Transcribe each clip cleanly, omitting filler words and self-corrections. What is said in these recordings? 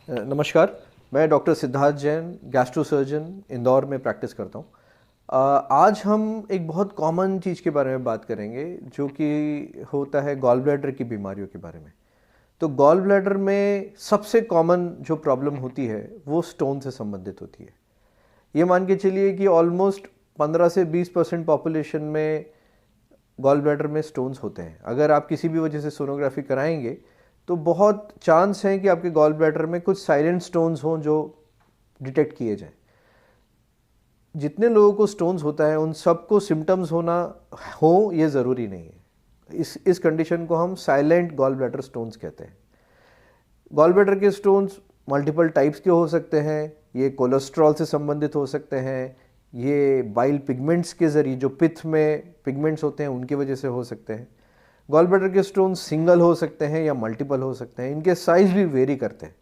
नमस्कार, मैं doctor Siddharth Jain, gastro surgeon Indore में प्रैक्टिस करता हूँ। आज हम एक बहुत कॉमन चीज़ के बारे में बात करेंगे जो कि होता है गॉल ब्लैडर की बीमारियों के बारे में। तो गॉल ब्लैडर में सबसे कॉमन जो प्रॉब्लम होती है वो स्टोन से संबंधित होती है। ये मान के चलिए कि ऑलमोस्ट 15 से 20% पॉपुलेशन में गॉल ब्लैडर में स्टोन्स होते हैं। अगर आप किसी भी वजह से सोनोग्राफी कराएंगे तो बहुत चांस है कि आपके गॉल ब्लैडर में कुछ साइलेंट स्टोन्स हों जो डिटेक्ट किए जाएं। जितने लोगों को स्टोन्स होता है उन सबको सिम्टम्स होना हो ये ज़रूरी नहीं है। इस कंडीशन को हम साइलेंट गॉल ब्लैडर स्टोन्स कहते हैं। गॉल ब्लैडर के स्टोन्स मल्टीपल टाइप्स के हो सकते हैं। ये कोलेस्ट्रॉल से संबंधित हो सकते हैं, ये बाइल पिगमेंट्स के ज़रिए जो पित्त में पिगमेंट्स होते हैं उनकी वजह से हो सकते हैं। गॉल ब्लैडर के स्टोन सिंगल हो सकते हैं या मल्टीपल हो सकते हैं। इनके साइज़ भी वेरी करते हैं।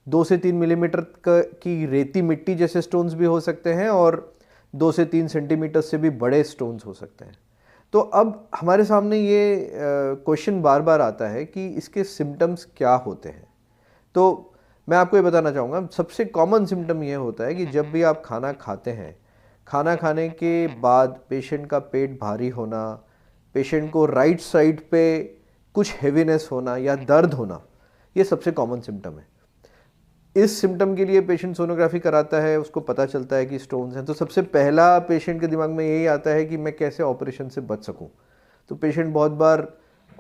2 से 3 मिलीमीटर की रेती मिट्टी जैसे स्टोन्स भी हो सकते हैं और 2 से 3 सेंटीमीटर से भी बड़े स्टोन्स हो सकते हैं। तो अब हमारे सामने ये क्वेश्चन बार बार आता है कि इसके सिम्टम्स क्या होते हैं। तो मैं आपको ये बताना चाहूँगा, सबसे कॉमन सिम्टम ये होता है कि जब भी आप खाना खाते हैं, खाना खाने के बाद पेशेंट का पेट भारी होना, पेशेंट को राइट साइड पे कुछ हेवीनेस होना या दर्द होना, ये सबसे कॉमन सिम्टम है। इस सिम्टम के लिए पेशेंट सोनोग्राफी कराता है, उसको पता चलता है कि स्टोन्स हैं, तो सबसे पहला पेशेंट के दिमाग में यही आता है कि मैं कैसे ऑपरेशन से बच सकूं। तो पेशेंट बहुत बार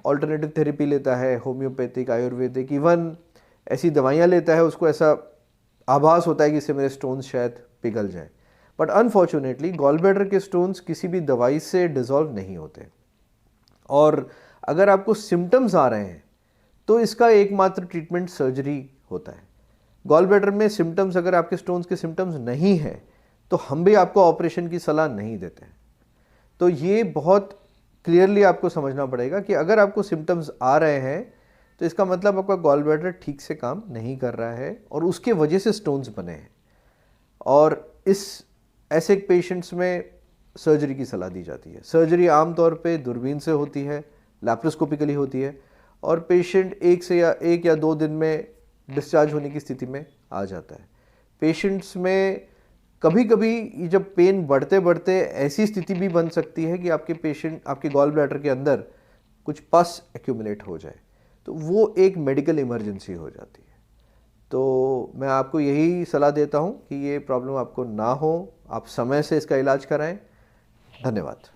ऑल्टरनेटिव थेरेपी लेता है, होम्योपैथिक, आयुर्वेदिक, इवन ऐसी दवाइयाँ लेता है, उसको ऐसा आभास होता है कि इससे मेरे स्टोन्स शायद पिघल जाएं। बट अनफॉर्चुनेटली गॉल ब्लैडर के स्टोन्स किसी भी दवाई से डिज़ोल्व नहीं होते। और अगर आपको सिम्टम्स आ रहे हैं तो इसका एकमात्र ट्रीटमेंट सर्जरी होता है। गॉल ब्लैडर में सिम्टम्स, अगर आपके स्टोन्स के सिम्टम्स नहीं हैं तो हम भी आपको ऑपरेशन की सलाह नहीं देते हैं। तो ये बहुत क्लियरली आपको समझना पड़ेगा कि अगर आपको सिम्टम्स आ रहे हैं तो इसका मतलब आपका गॉल ब्लैडर ठीक से काम नहीं कर रहा है और उसके वजह से स्टोन्स बने हैं। और ऐसे पेशेंट्स में सर्जरी की सलाह दी जाती है। सर्जरी आमतौर पे दूरबीन से होती है, लैप्रोस्कोपिकली होती है और पेशेंट एक या 2 दिन में डिस्चार्ज होने की स्थिति में आ जाता है। पेशेंट्स में कभी कभी जब पेन बढ़ते बढ़ते ऐसी स्थिति भी बन सकती है कि आपके गॉल ब्लैडर के अंदर कुछ पस एक्यूमुलेट हो जाए, तो वो एक मेडिकल इमरजेंसी हो जाती है। तो मैं आपको यही सलाह देता हूँ कि ये प्रॉब्लम आपको ना हो, आप समय से इसका इलाज कराएं। धन्यवाद।